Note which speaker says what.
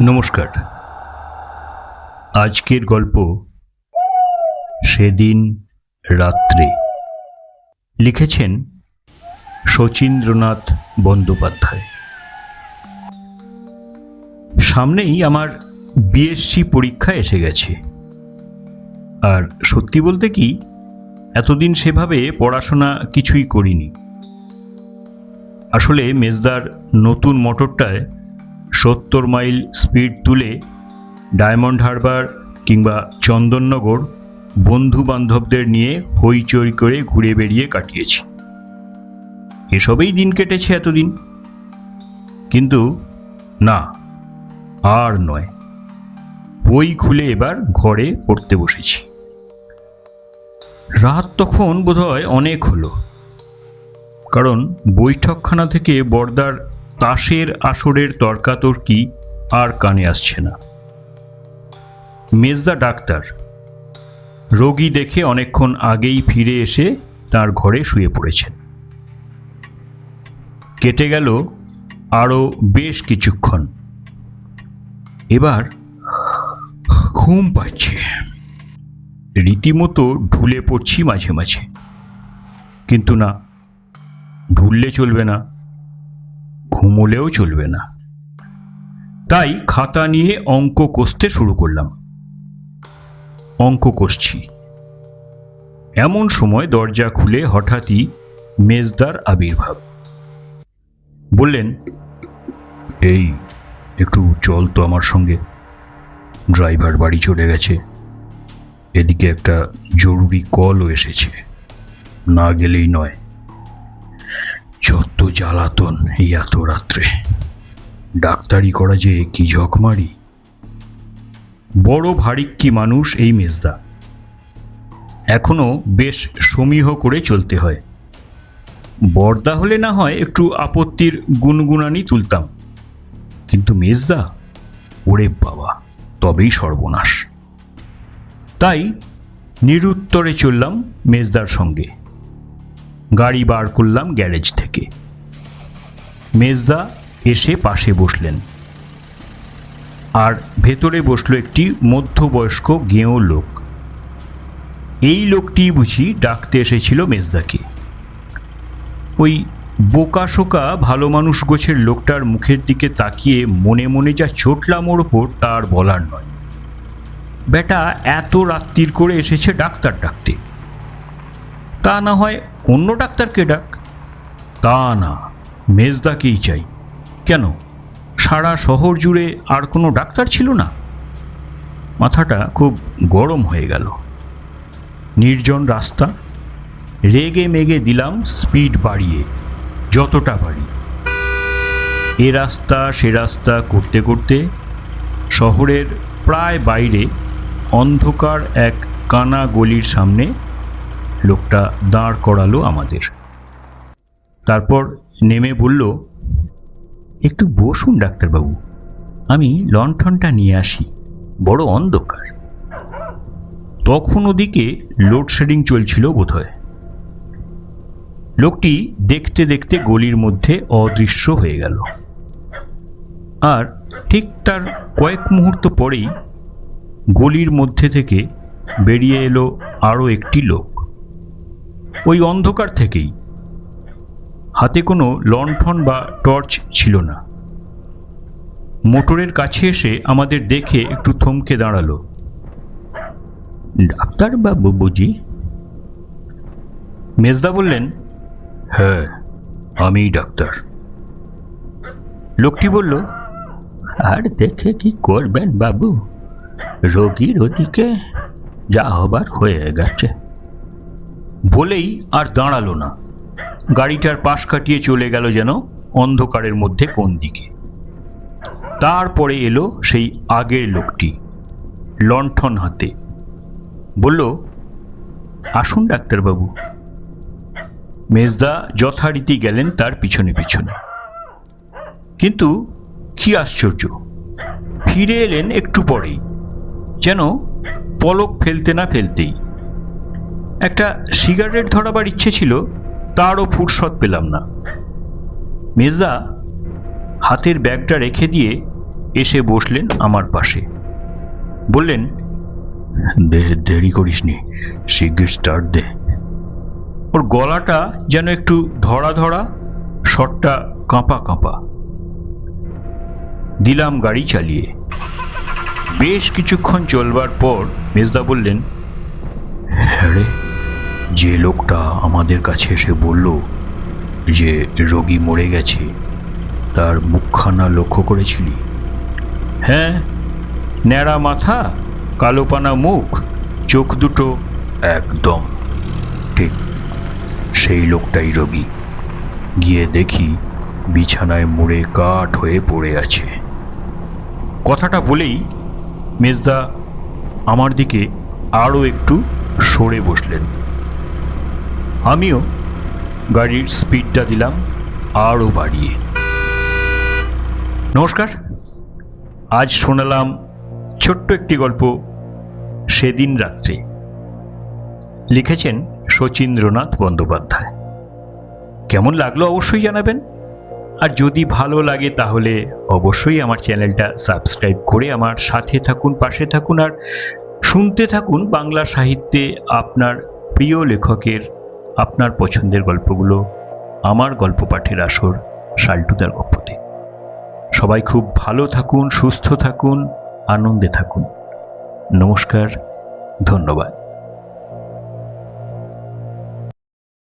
Speaker 1: নমস্কার। আজকের গল্প সেদিন রাত্রে। লিখেছেন শচীন্দ্রনাথ বন্দ্যোপাধ্যায়। সামনেই আমার বিএসসি পরীক্ষা এসে গেছে। আর সত্যি বলতে কি, এতদিন সেভাবে পড়াশোনা কিছুই করিনি। আসলে মেজদার নতুন মোটরটায় 70 মাইল স্পিড তুলে ডায়মন্ড হারবার কিংবা চন্দননগর বন্ধু বান্ধবদের নিয়ে হইচই করে ঘুরে বেড়িয়ে কাটিয়েছি। এসবেই দিন কেটেছে এতদিন। কিন্তু না, আর নয়। বই খুলে এবার ঘরে পড়তে বসেছি। রাত তখন বোধহয় অনেক হলো, কারণ বৈঠকখানা থেকে বর্দার তাসের আসরের তর্কাতর্কি আর কানে আসছে না। মেজদা ডাক্তার, রোগী দেখে অনেকক্ষণ আগেই ফিরে এসে তার ঘরে শুয়ে পড়েছেন। কেটে গেল আরও বেশ কিছুক্ষণ। এবার ঘুম পাচ্ছে। রীতিমতো ঢুলে পড়ছি মাঝে মাঝে। কিন্তু না, ঢুললে চলবে না, ঘুমোলেও চলবে না। তাই খাতা নিয়ে অঙ্ক কষতে শুরু করলাম। অঙ্ক কষছি, এমন সময় দরজা খুলে হঠাৎই মেজদার আবির্ভাব। বললেন, এই একটু চল তো আমার সঙ্গে, ড্রাইভার বাড়ি চলে গেছে, এদিকে একটা জরুরি কলও এসেছে, না গেলেই নয়। যত জ্বালাতন এই এত রাত্রে, ডাক্তারি করা যে কি ঝকমারি। বড় ভারিক্কি মানুষ এই মেজদা। এখনো বেশ সমীহ করে চলতে হয়। বর্দা হলে না হয় একটু আপত্তির গুনগুনানি তুলতাম, কিন্তু মেজদা, ওরে বাবা, তবেই সর্বনাশ। তাই নিরুত্তরে চললাম মেজদার সঙ্গে। গাড়ি বার করলাম গ্যারেজ থেকে। মেজদা এসে পাশে বসলেন, আর ভেতরে বসলো একটি মধ্যবয়স্ক গেঁয়ো লোক। এই লোকটি বুঝি ডাকতে এসেছিল মেজদাকে। ওই বোকাশোকা ভালো মানুষ গোছের লোকটার মুখের দিকে তাকিয়ে মনে মনে যা চটলাম ওর ওপর, তার বলার নয়। বেটা এত রাত্তির করে এসেছে ডাক্তার ডাকতে। তা না হয় অন্য ডাক্তারকে ডাক, তা না, মেজদাকেই চাই। কেন, সারা শহর জুড়ে আর কোনো ডাক্তার ছিল না? মাথাটা খুব গরম হয়ে গেল। নির্জন রাস্তা, রেগে মেগে দিলাম স্পিড বাড়িয়ে, যতটা পারি। এ রাস্তা সে রাস্তা করতে করতে শহরের প্রায় বাইরে অন্ধকার এক কানা গলির সামনে লোকটা দাঁড় করালো আমাদের। তারপর নেমে বলল, একটু বসুন ডাক্তারবাবু, আমি লণ্ঠনটা নিয়ে আসি, বড় অন্ধকার। তখন ওদিকে লোডশেডিং চলছিল বোধহয়। লোকটি দেখতে দেখতে গলির মধ্যে অদৃশ্য হয়ে গেল। আর ঠিক তার কয়েক মুহূর্ত পরেই গলির মধ্যে থেকে বেরিয়ে এলো আরও একটি লোক, ওই অন্ধকার থেকেই। হাতে কোনো লণ্ঠন বা টর্চ ছিল না। মোটরের কাছে এসে আমাদের দেখে একটু থমকে দাঁড়ালো। ডাক্তারবাবু বুঝি? মেজদা বললেন, হ্যাঁ, আমিই ডাক্তার। লোকটি বলল, আর দেখে কি করবেন বাবু, রোগীর ওদিকে যা হবার হয়ে গেছে। বলেই আর দাঁড়ালো না, গাড়িটার পাশ কাটিয়ে চলে গেল যেন অন্ধকারের মধ্যে কোন দিকে। তারপরে এলো সেই আগের লোকটি, লণ্ঠন হাতে। বলল, আসুন ডাক্তারবাবু। মেজদা যথারীতি গেলেন তার পিছনে পিছনে। কিন্তু কি আশ্চর্য, ফিরে এলেন একটু পরেই, যেন পলক ফেলতে না ফেলতেই। একটা সিগারেট ধরাবার ইচ্ছে ছিল, তারও ফুরসত পেলাম না। মেজদা হাতের ব্যাগটা রেখে দিয়ে এসে বসলেন আমার পাশে। বললেন, দেরি করিসনি, শিগগির স্টার্ট দে। ওর গলাটা যেন একটু ধরা ধরা, শটটা কাঁপা কাঁপা। দিলাম গাড়ি চালিয়ে। বেশ কিছুক্ষণ চলবার পর মেজদা বললেন, হ্যাঁ রে, যে লোকটা আমাদের কাছে এসে বলল যে রোগী মরে গেছে, তার মুখখানা লক্ষ্য করেছিলি? হ্যাঁ, ন্যাড়া মাথা, কালোপানা মুখ, চোখ দুটো একদম ঠিক সেই লোকটাই রোগী। গিয়ে দেখি বিছানায় মুড়ে কাঠ হয়ে পড়ে আছে। কথাটা বলেই মেজদা আমার দিকে আরও একটু সরে বসলেন। আমিও গাড়ির স্পিডটা দিলাম আরও বাড়িয়ে। নমস্কার, আজ শোনালাম ছোট্ট একটি গল্প, সেদিন রাত্রে। লিখেছেন শচীন্দ্রনাথ বন্দ্যোপাধ্যায়। কেমন লাগলো অবশ্যই জানাবেন, আর যদি ভালো লাগে তাহলে অবশ্যই আমার চ্যানেলটা সাবস্ক্রাইব করে আমার সাথে থাকুন, পাশে থাকুন, আর শুনতে থাকুন বাংলা সাহিত্যে আপনার প্রিয় লেখকের আপনার পছন্দের গল্পগুলো, আমার গল্প পাঠের আসর শাল্টুদার গপ্পতে। সবাই খুব ভালো থাকুন, সুস্থ থাকুন, আনন্দে থাকুন। নমস্কার, ধন্যবাদ।